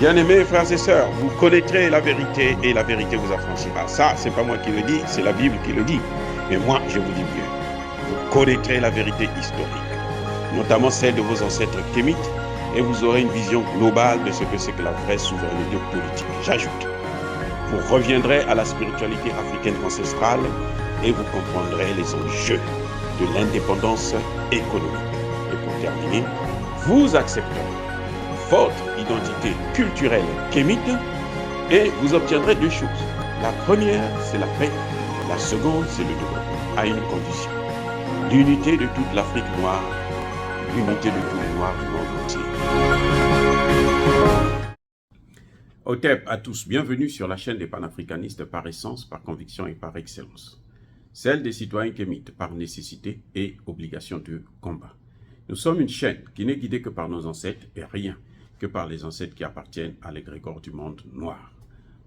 Bien-aimés frères et sœurs, vous connaîtrez la vérité et la vérité vous affranchira. Ça, c'est pas moi qui le dis, c'est la Bible qui le dit. Mais moi, je vous dis mieux. Vous connaîtrez la vérité historique, notamment celle de vos ancêtres kémites, et vous aurez une vision globale de ce que c'est que la vraie souveraineté politique. J'ajoute, vous reviendrez à la spiritualité africaine ancestrale et vous comprendrez les enjeux de l'indépendance économique. Et pour terminer, vous accepterez votre identité culturelle kémite et vous obtiendrez deux choses. La première, c'est la paix. La seconde, c'est le développement, à une condition. L'unité de toute l'Afrique noire, l'unité de tous les Noirs du monde entier. Otep à tous, bienvenue sur la chaîne des panafricanistes par essence, par conviction et par excellence. Celle des citoyens kémites par nécessité et obligation de combat. Nous sommes une chaîne qui n'est guidée que par nos ancêtres et rien que par les ancêtres qui appartiennent à l'égrégore du monde noir.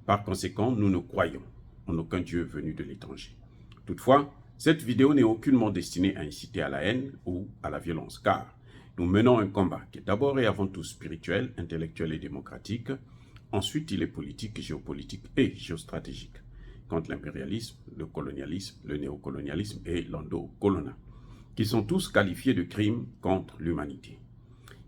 Par conséquent, nous ne croyons en aucun Dieu venu de l'étranger. Toutefois, cette vidéo n'est aucunement destinée à inciter à la haine ou à la violence, car nous menons un combat qui est d'abord et avant tout spirituel, intellectuel et démocratique. Ensuite, il est politique, géopolitique et géostratégique, contre l'impérialisme, le colonialisme, le néocolonialisme et l'endocoloniat, qui sont tous qualifiés de crimes contre l'humanité.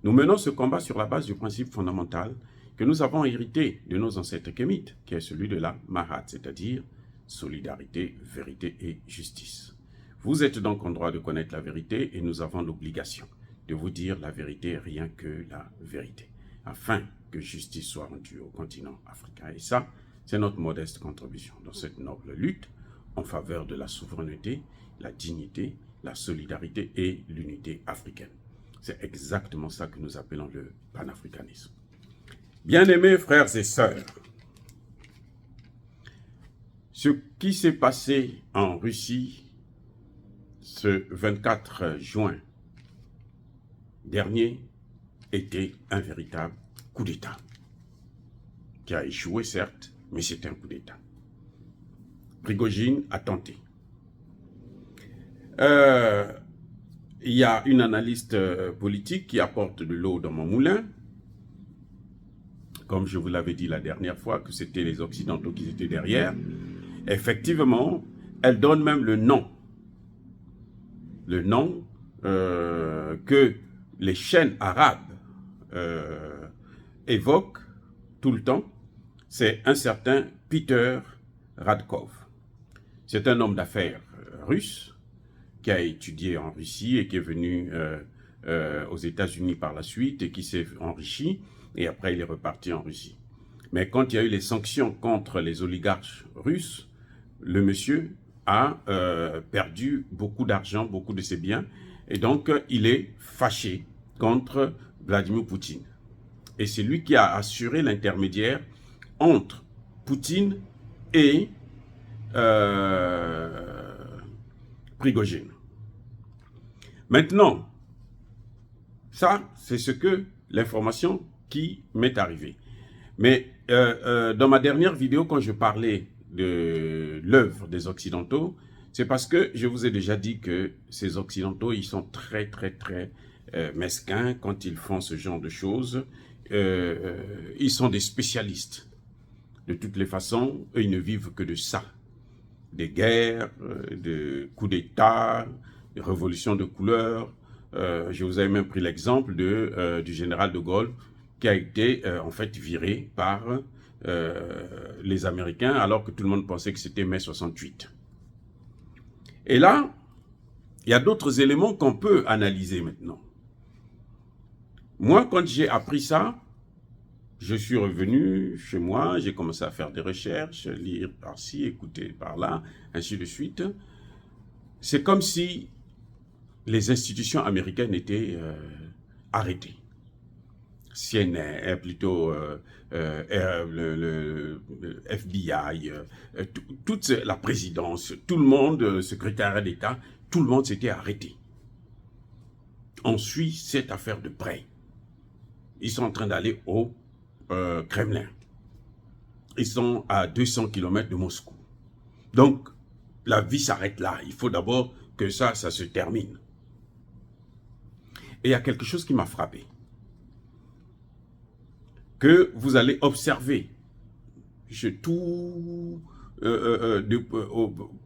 Nous menons ce combat sur la base du principe fondamental que nous avons hérité de nos ancêtres kémites, qui est celui de la Mahat, c'est-à-dire solidarité, vérité et justice. Vous êtes donc en droit de connaître la vérité et nous avons l'obligation de vous dire la vérité, rien que la vérité, afin que justice soit rendue au continent africain. Et ça, c'est notre modeste contribution dans cette noble lutte en faveur de la souveraineté, la dignité, la solidarité et l'unité africaine. C'est exactement ça que nous appelons le panafricanisme. Bien-aimés frères et sœurs, ce qui s'est passé en Russie ce 24 juin dernier était un véritable coup d'État, qui a échoué certes, mais c'est un coup d'État. Prigojine a tenté. Il y a une analyste politique qui apporte de l'eau dans mon moulin. Comme je vous l'avais dit la dernière fois, que c'était les Occidentaux qui étaient derrière. Effectivement, elle donne même le nom. Le nom que les chaînes arabes évoquent tout le temps. C'est un certain Peter Radkov. C'est un homme d'affaires russe qui a étudié en Russie et qui est venu aux États-Unis par la suite et qui s'est enrichi et après il est reparti en Russie. Mais quand il y a eu les sanctions contre les oligarches russes, le monsieur a perdu beaucoup d'argent, beaucoup de ses biens et donc il est fâché contre Vladimir Poutine. Et c'est lui qui a assuré l'intermédiaire entre Poutine et Prigojine. Maintenant, ça, c'est ce que l'information qui m'est arrivée. Mais dans ma dernière vidéo, quand je parlais de l'œuvre des Occidentaux, c'est parce que je vous ai déjà dit que ces Occidentaux, ils sont très mesquins quand ils font ce genre de choses. Ils sont des spécialistes. De toutes les façons, eux, ils ne vivent que de ça. Des guerres, de coups d'État, de révolutions de couleur. Je vous avais même pris l'exemple du général de Gaulle qui a été en fait viré par les Américains alors que tout le monde pensait que c'était mai 68. Et là, il y a d'autres éléments qu'on peut analyser maintenant. Moi, quand j'ai appris ça, je suis revenu chez moi, j'ai commencé à faire des recherches, lire par-ci, écouter par-là, ainsi de suite. C'est comme si les institutions américaines étaient arrêtées. CNN, plutôt le FBI, toute la présidence, tout le monde, le secrétariat d'État, tout le monde s'était arrêté. On suit cette affaire de près. Ils sont en train d'aller au Kremlin. Ils sont à 200 km de Moscou. Donc, la vie s'arrête là. Il faut d'abord que ça se termine. Et il y a quelque chose qui m'a frappé. que vous allez observer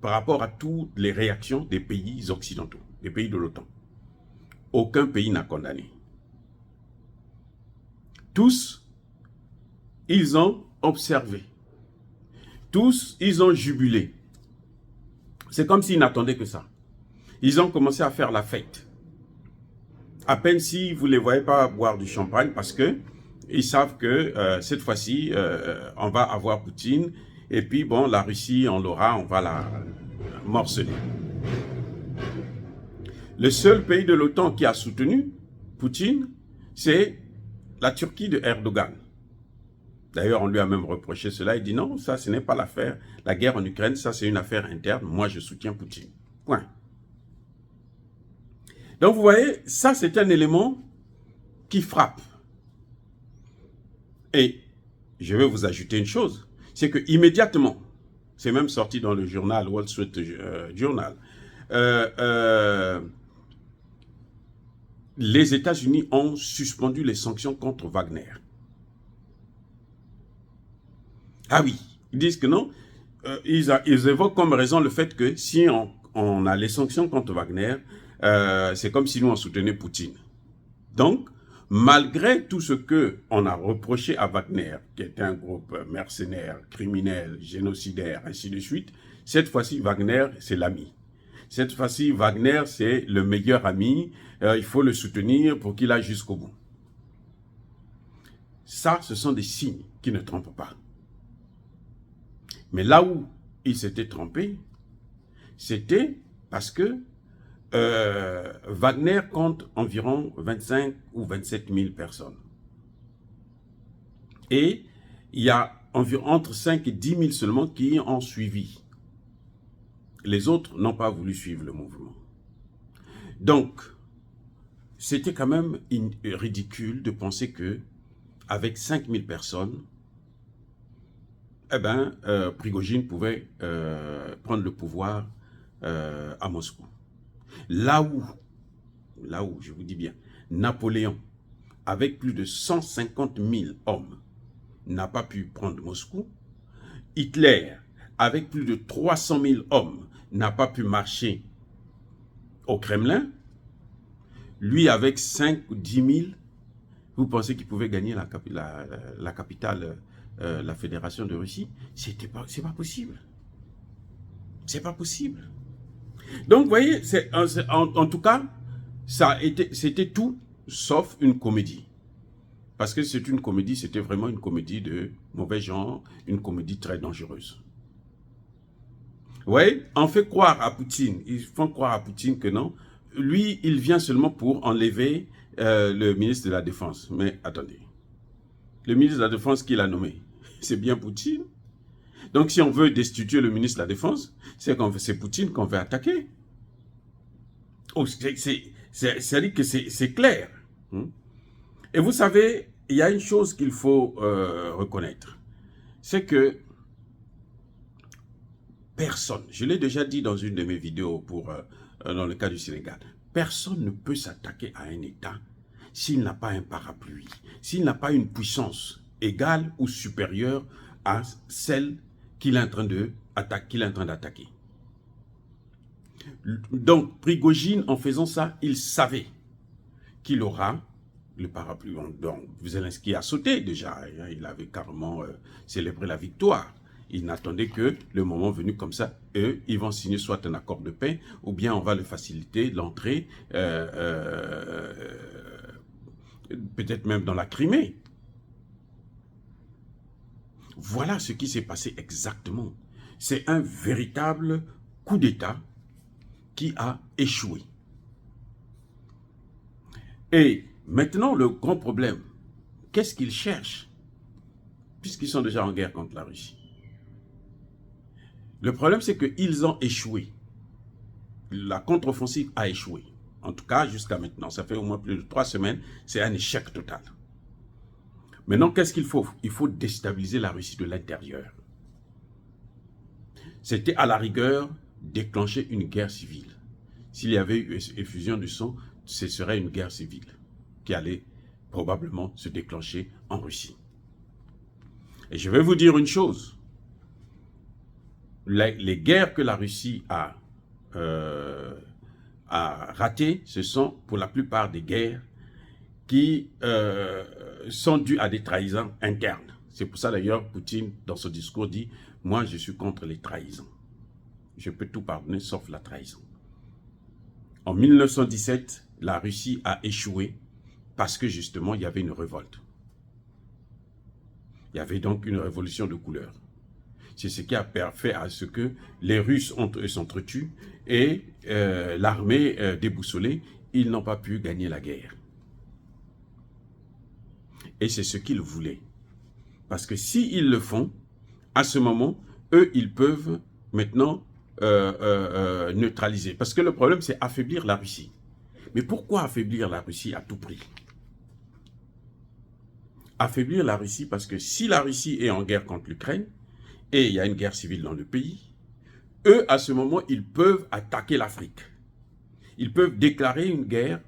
par rapport à toutes les réactions des pays occidentaux, des pays de l'OTAN. Aucun pays n'a condamné. Tous, ils ont observé. Tous, ils ont jubilé. C'est comme s'ils n'attendaient que ça. Ils ont commencé à faire la fête. À peine si vous ne les voyez pas boire du champagne parce que ils savent que cette fois-ci, on va avoir Poutine. Et puis, bon, la Russie, on l'aura, on va la morceler. Le seul pays de l'OTAN qui a soutenu Poutine, c'est la Turquie de Erdogan. D'ailleurs, on lui a même reproché cela. Il dit non, ça, ce n'est pas l'affaire. La guerre en Ukraine, ça, c'est une affaire interne. Moi, je soutiens Poutine. Point. Donc, vous voyez, ça, c'est un élément qui frappe. Et je vais vous ajouter une chose. C'est que immédiatement, c'est même sorti dans le journal Wall Street Journal, les États-Unis ont suspendu les sanctions contre Wagner. Ah oui, ils disent que non. Ils évoquent comme raison le fait que si on a les sanctions contre Wagner, c'est comme si nous on soutenait Poutine. Donc, malgré tout ce qu'on a reproché à Wagner, qui est un groupe mercenaire, criminel, génocidaire, ainsi de suite, cette fois-ci, Wagner, c'est l'ami. Cette fois-ci, Wagner, c'est le meilleur ami. Il faut le soutenir pour qu'il aille jusqu'au bout. Ça, ce sont des signes qui ne trompent pas. Mais là où il s'était trompé, c'était parce que Wagner compte environ 25 ou 27 000 personnes. Et il y a environ entre 5 et 10 000 seulement qui ont suivi. Les autres n'ont pas voulu suivre le mouvement. Donc, c'était quand même ridicule de penser que avec 5 000 personnes, Prigojine pouvait prendre le pouvoir à Moscou. Là où, je vous dis bien, Napoléon, avec plus de 150 000 hommes, n'a pas pu prendre Moscou, Hitler, avec plus de 300 000 hommes, n'a pas pu marcher au Kremlin, lui avec 5 ou 10 000, vous pensez qu'il pouvait gagner la capitale, la Fédération de Russie? C'est pas possible. C'est pas possible. Donc, vous voyez, en tout cas, c'était tout sauf une comédie. Parce que c'est une comédie, c'était vraiment une comédie de mauvais genre, une comédie très dangereuse. Vous voyez, on fait croire à Poutine, ils font croire à Poutine que non. Lui, il vient seulement pour enlever le ministre de la Défense. Mais attendez, le ministre de la Défense qu'il a nommé, c'est bien Poutine. Donc, si on veut destituer le ministre de la Défense, c'est Poutine qu'on veut attaquer. Oh, c'est-à-dire que c'est clair. Et vous savez, il y a une chose qu'il faut reconnaître. C'est que personne, je l'ai déjà dit dans une de mes vidéos dans le cas du Sénégal, personne ne peut s'attaquer à un État s'il n'a pas un parapluie, s'il n'a pas une puissance égale ou supérieure à celle qu'il est en train d'attaquer. Donc, Prigojine, en faisant ça, il savait qu'il aura le parapluie. Donc, Zelensky a sauté déjà. Il avait carrément célébré la victoire. Il n'attendait que le moment venu comme ça, eux, ils vont signer soit un accord de paix, ou bien on va le faciliter, l'entrée, peut-être même dans la Crimée. Voilà ce qui s'est passé exactement. C'est un véritable coup d'État qui a échoué. Et maintenant, le grand problème, qu'est-ce qu'ils cherchent? Puisqu'ils sont déjà en guerre contre la Russie. Le problème, c'est qu'ils ont échoué. La contre-offensive a échoué. En tout cas, jusqu'à maintenant. Ça fait au moins plus de 3 semaines. C'est un échec total. Maintenant, qu'est-ce qu'il faut? Il faut déstabiliser la Russie de l'intérieur. C'était à la rigueur déclencher une guerre civile. S'il y avait eu effusion de sang, ce serait une guerre civile qui allait probablement se déclencher en Russie. Et je vais vous dire une chose. Les guerres que la Russie a ratées, ce sont pour la plupart des guerres qui sont dues à des trahisons internes. C'est pour ça d'ailleurs Poutine, dans son discours, dit « Moi, je suis contre les trahisons. Je peux tout pardonner sauf la trahison. » En 1917, la Russie a échoué parce que justement, il y avait une révolte. Il y avait donc une révolution de couleur. C'est ce qui a fait à ce que les Russes s'entretuent et l'armée déboussolée, ils n'ont pas pu gagner la guerre. Et c'est ce qu'ils voulaient. Parce que s'ils le font, à ce moment, eux, ils peuvent maintenant neutraliser. Parce que le problème, c'est affaiblir la Russie. Mais pourquoi affaiblir la Russie à tout prix? Affaiblir la Russie parce que si la Russie est en guerre contre l'Ukraine, et il y a une guerre civile dans le pays, eux, à ce moment, ils peuvent attaquer l'Afrique. Ils peuvent déclarer une guerre,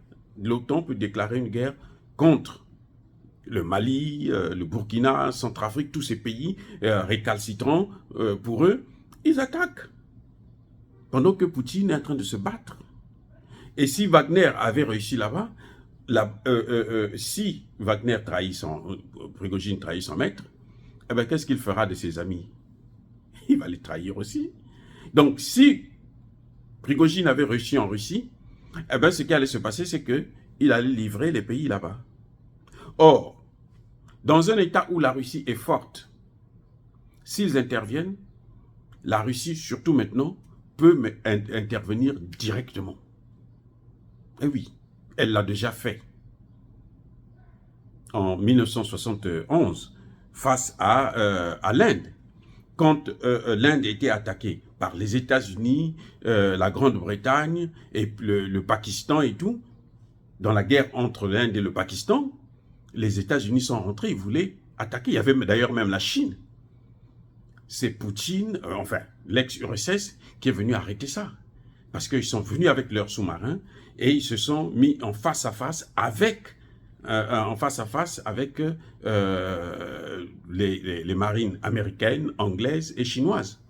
l'OTAN peut déclarer une guerre contre le Mali, le Burkina, Centrafrique, tous ces pays récalcitrants pour eux, ils attaquent. Pendant que Poutine est en train de se battre. Et si Wagner avait réussi là-bas, si Wagner trahit Prigojine trahit son maître, eh bien, qu'est-ce qu'il fera de ses amis? Il va les trahir aussi. Donc, si Prigojine avait réussi en Russie, eh bien, ce qui allait se passer, c'est qu'il allait livrer les pays là-bas. Or, dans un état où la Russie est forte, s'ils interviennent, la Russie, surtout maintenant, peut intervenir directement. Et oui, elle l'a déjà fait. En 1971, face à l'Inde. Quand l'Inde était attaquée par les États-Unis, la Grande-Bretagne et le Pakistan et tout, dans la guerre entre l'Inde et le Pakistan, les États-Unis sont rentrés, ils voulaient attaquer. Il y avait d'ailleurs même la Chine. C'est Poutine, enfin l'ex-URSS, qui est venu arrêter ça. Parce qu'ils sont venus avec leurs sous-marins et ils se sont mis en face à face avec les marines américaines, anglaises et chinoises.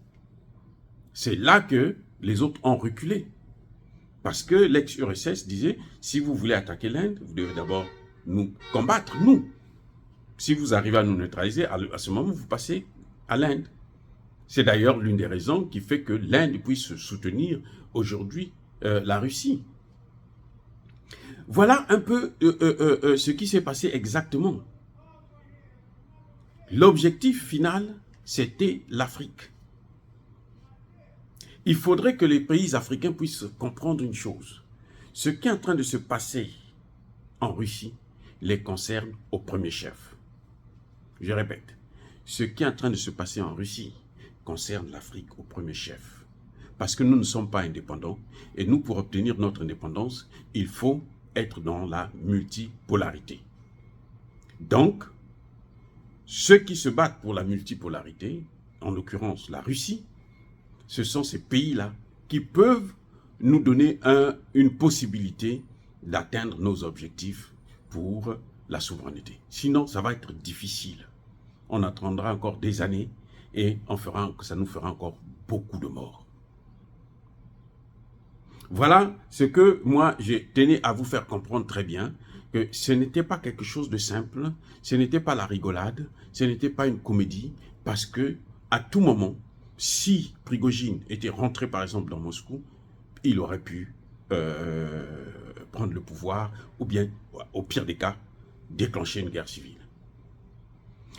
C'est là que les autres ont reculé. Parce que l'ex-URSS disait, si vous voulez attaquer l'Inde, vous devez d'abord nous combattre, nous. Si vous arrivez à nous neutraliser, à ce moment, vous passez à l'Inde. C'est d'ailleurs l'une des raisons qui fait que l'Inde puisse soutenir aujourd'hui la Russie. Voilà un peu ce qui s'est passé exactement. L'objectif final, c'était l'Afrique. Il faudrait que les pays africains puissent comprendre une chose. Ce qui est en train de se passer en Russie les concerne au premier chef. Je répète, ce qui est en train de se passer en Russie concerne l'Afrique au premier chef. Parce que nous ne sommes pas indépendants et nous, pour obtenir notre indépendance, il faut être dans la multipolarité. Donc, ceux qui se battent pour la multipolarité, en l'occurrence la Russie, ce sont ces pays-là qui peuvent nous donner une possibilité d'atteindre nos objectifs pour la souveraineté. Sinon, ça va être difficile. On attendra encore des années et ça nous fera encore beaucoup de morts. Voilà ce que moi, je tenais à vous faire comprendre très bien, que ce n'était pas quelque chose de simple, ce n'était pas la rigolade, ce n'était pas une comédie, parce que à tout moment, si Prigojine était rentré par exemple dans Moscou, il aurait pu prendre le pouvoir, ou bien, au pire des cas, déclencher une guerre civile.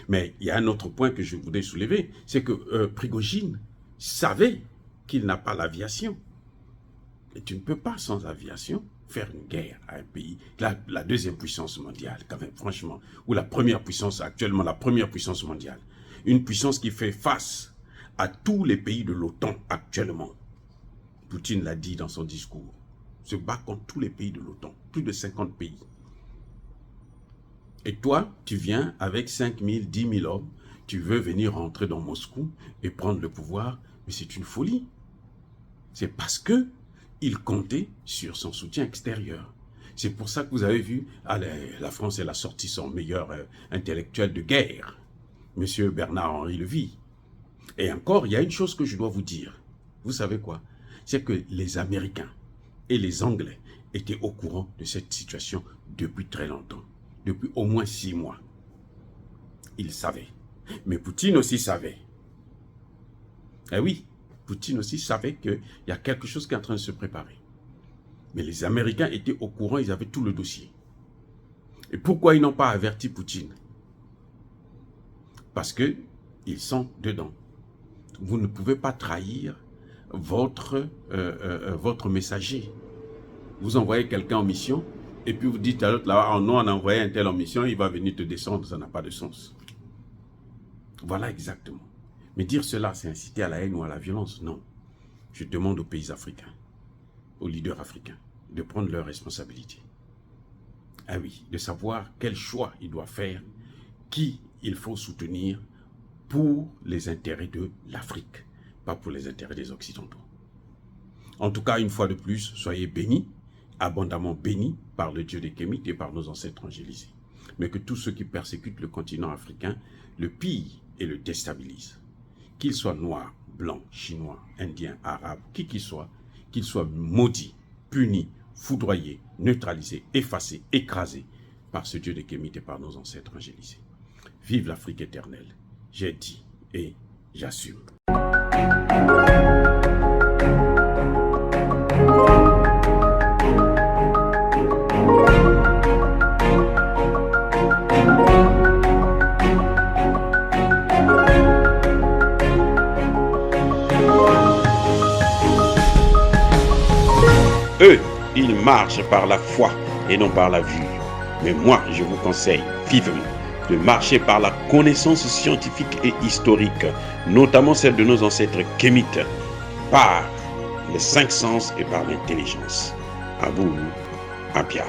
Mais il y a un autre point que je voudrais soulever, c'est que Prigojine savait qu'il n'a pas l'aviation. Et tu ne peux pas, sans aviation, faire une guerre à un pays, la deuxième puissance mondiale, quand même, franchement, ou la première puissance, actuellement la première puissance mondiale. Une puissance qui fait face à tous les pays de l'OTAN actuellement. Poutine l'a dit dans son discours, se bat contre tous les pays de l'OTAN, plus de 50 pays. Et toi, tu viens avec 5 000, 10 000 hommes, tu veux venir rentrer dans Moscou et prendre le pouvoir, mais c'est une folie. C'est parce que il comptait sur son soutien extérieur. C'est pour ça que vous avez vu, la France, elle a sorti son meilleur intellectuel de guerre. M. Bernard-Henri Lévy. Et encore, il y a une chose que je dois vous dire. Vous savez quoi? C'est que les Américains et les Anglais étaient au courant de cette situation depuis très longtemps. Depuis au moins 6 mois. Ils savaient. Mais Poutine aussi savait. Eh oui, Poutine aussi savait qu'il y a quelque chose qui est en train de se préparer. Mais les Américains étaient au courant, ils avaient tout le dossier. Et pourquoi ils n'ont pas averti Poutine? Parce qu'ils sont dedans. Vous ne pouvez pas trahir votre messager. Vous envoyez quelqu'un en mission, et puis vous dites à l'autre là, oh non, on a envoyé un tel en mission, il va venir te descendre, ça n'a pas de sens. Voilà exactement. Mais dire cela, c'est inciter à la haine ou à la violence? Non. Je demande aux pays africains, aux leaders africains, de prendre leurs responsabilités. Ah oui, de savoir quel choix ils doivent faire, qui il faut soutenir pour les intérêts de l'Afrique, pas pour les intérêts des Occidentaux. En tout cas, une fois de plus, soyez bénis, abondamment bénis par le Dieu des Kémites et par nos ancêtres angélisés. Mais que tous ceux qui persécutent le continent africain le pillent et le déstabilisent. Qu'ils soient noirs, blancs, chinois, indiens, arabes, qui qu'ils soient maudits, punis, foudroyés, neutralisés, effacés, écrasés par ce Dieu des Kémites et par nos ancêtres angélisés. Vive l'Afrique éternelle. J'ai dit et j'assume. Eux, ils marchent par la foi et non par la vue. Mais moi, je vous conseille vivement de marcher par la connaissance scientifique et historique, notamment celle de nos ancêtres kémites, par les 5 sens et par l'intelligence. À vous, Apia.